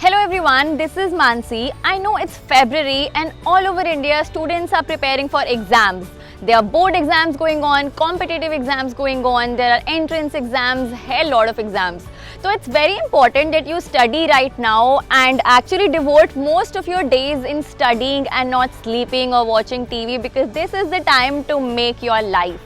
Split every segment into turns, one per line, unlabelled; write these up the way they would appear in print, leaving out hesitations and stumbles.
Hello everyone, this is Mansi. I know it's February and all over India students are preparing for exams. There are board exams going on, competitive exams going on, there are entrance exams, hell lot of exams. So it's very important that you study right now and actually devote most of your days in studying and not sleeping or watching TV, because this is the time to make your life.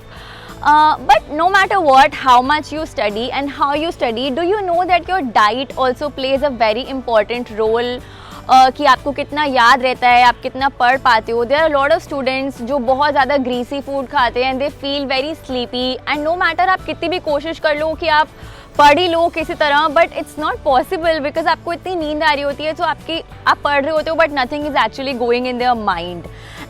But no matter what, how much you study and how you study, do you know that your diet also plays a very important role? कि आपको कितना याद रहता है, आप कितना पढ़ पाते हो. There are lot of students जो बहुत ज़्यादा ग्रीसी फूड खाते हैं, they feel very sleepy and no matter आप कितनी भी कोशिश कर लो कि आप पढ़ ही लो किसी तरह, but it's not possible because आपको इतनी नींद आ रही होती है. तो आप पढ़ रहे होते हो but nothing is actually going in their mind.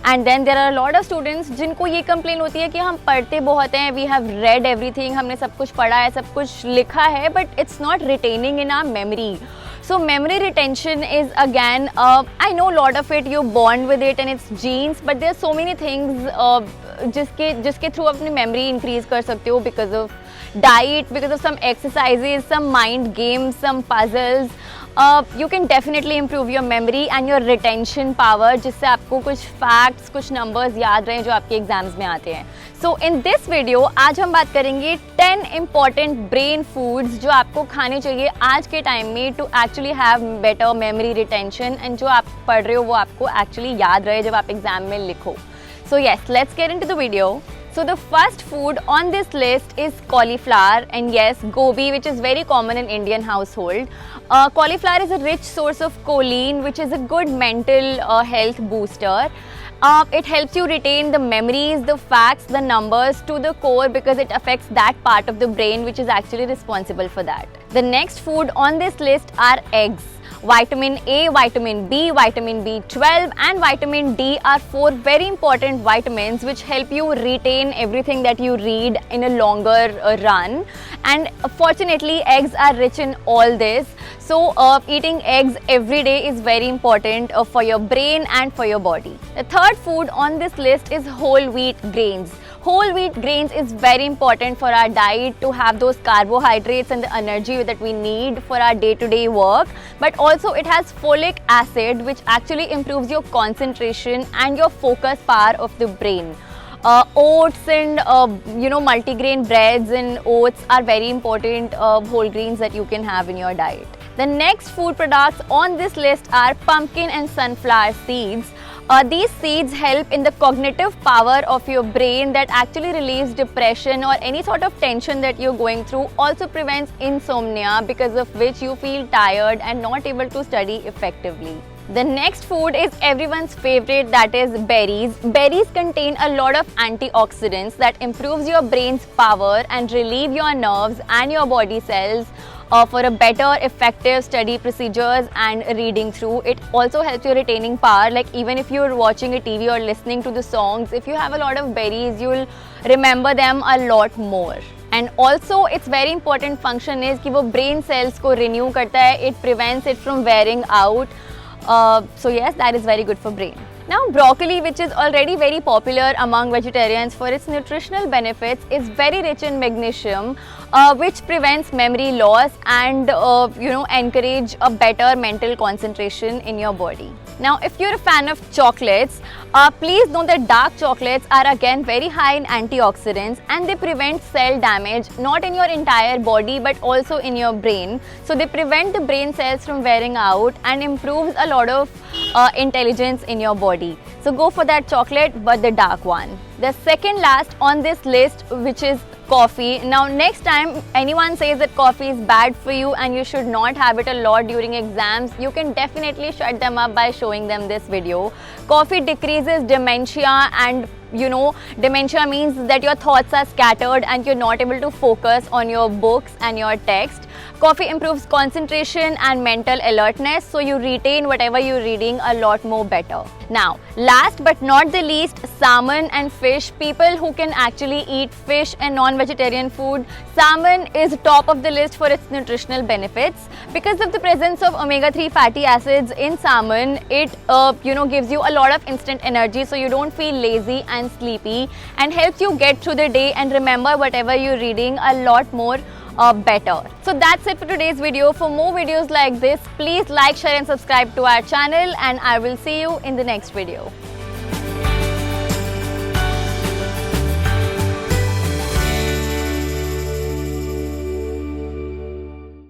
And then there are lot of students जिनको ये कंप्लेन होती है कि हम पढ़ते बहुत हैं, वी हैव रेड एवरीथिंग, हमने सब कुछ पढ़ा है, सब कुछ लिखा है, but it's not retaining in our memory. So memory retention is again, I know lot of it you born with it and it's genes, but there are so many things जिसके through अपनी memory increase कर सकते हो, because of diet, because of some exercises, some mind games, some puzzles. You can definitely improve your memory and your retention power, जिससे आपको कुछ facts, कुछ numbers याद रहें जो आपके exams में आते हैं. So in this video आज हम बात करेंगे 10 important brain foods जो आपको खाने चाहिए आज के टाइम में to actually have better memory retention, and जो आप पढ़ रहे हो वो आपको actually याद रहे जब आप exam में लिखो. So yes, let's get into the video. So the first food on this list is cauliflower, and yes, gobi, which is very common in Indian household. Cauliflower is a rich source of choline, which is a good mental health booster. It helps you retain the memories, the facts, the numbers to the core, because it affects that part of the brain which is actually responsible for that. The next food on this list are eggs. Vitamin A, vitamin B, vitamin B12 and vitamin D are 4 very important vitamins which help you retain everything that you read in a longer run. And fortunately eggs are rich in all this. So eating eggs every day is very important for your brain and for your body. The third food on this list is whole wheat grains. Whole wheat grains is very important for our diet to have those carbohydrates and the energy that we need for our day-to-day work. But also it has folic acid, which actually improves your concentration and your focus power of the brain. Oats and multigrain breads and oats are very important whole grains that you can have in your diet. The next food products on this list are pumpkin and sunflower seeds. These seeds help in the cognitive power of your brain that actually relieves depression or any sort of tension that you're going through. Also prevents insomnia, because of which you feel tired and not able to study effectively. The next food is everyone's favorite, that is berries. Berries contain a lot of antioxidants that improves your brain's power and relieve your nerves and your body cells for a better effective study procedures and reading through. It also helps you retaining power, like even if you're watching a TV or listening to the songs, if you have a lot of berries you'll remember them a lot more. And also its very important function is कि वो brain cells को renew करता है, it prevents it from wearing out. So yes, that is very good for brain. Now broccoli, which is already very popular among vegetarians for its nutritional benefits, is very rich in magnesium, which prevents memory loss and encourage a better mental concentration in your body. Now if you're a fan of chocolates, please know that dark chocolates are again very high in antioxidants and they prevent cell damage, not in your entire body but also in your brain. So they prevent the brain cells from wearing out and improves a lot of intelligence in your body. So go for that chocolate, but the dark one. The second last on this list, which is coffee. Now next time anyone says that coffee is bad for you and you should not have it a lot during exams, you can definitely shut them up by showing them this video. Coffee decreases dementia, and dementia means that your thoughts are scattered and you're not able to focus on your books and your text. Coffee improves concentration and mental alertness, so you retain whatever you're reading a lot more better. Now, last but not the least, salmon and fish. People who can actually eat fish and non-vegetarian food, salmon is top of the list for its nutritional benefits. Because of the presence of omega-3 fatty acids in salmon, it gives you a lot of instant energy, so you don't feel lazy and sleepy, and helps you get through the day and remember whatever you're reading a lot more better. So that's it for today's video. For more videos like this, please like, share and subscribe to our channel, and I will see you in the next video.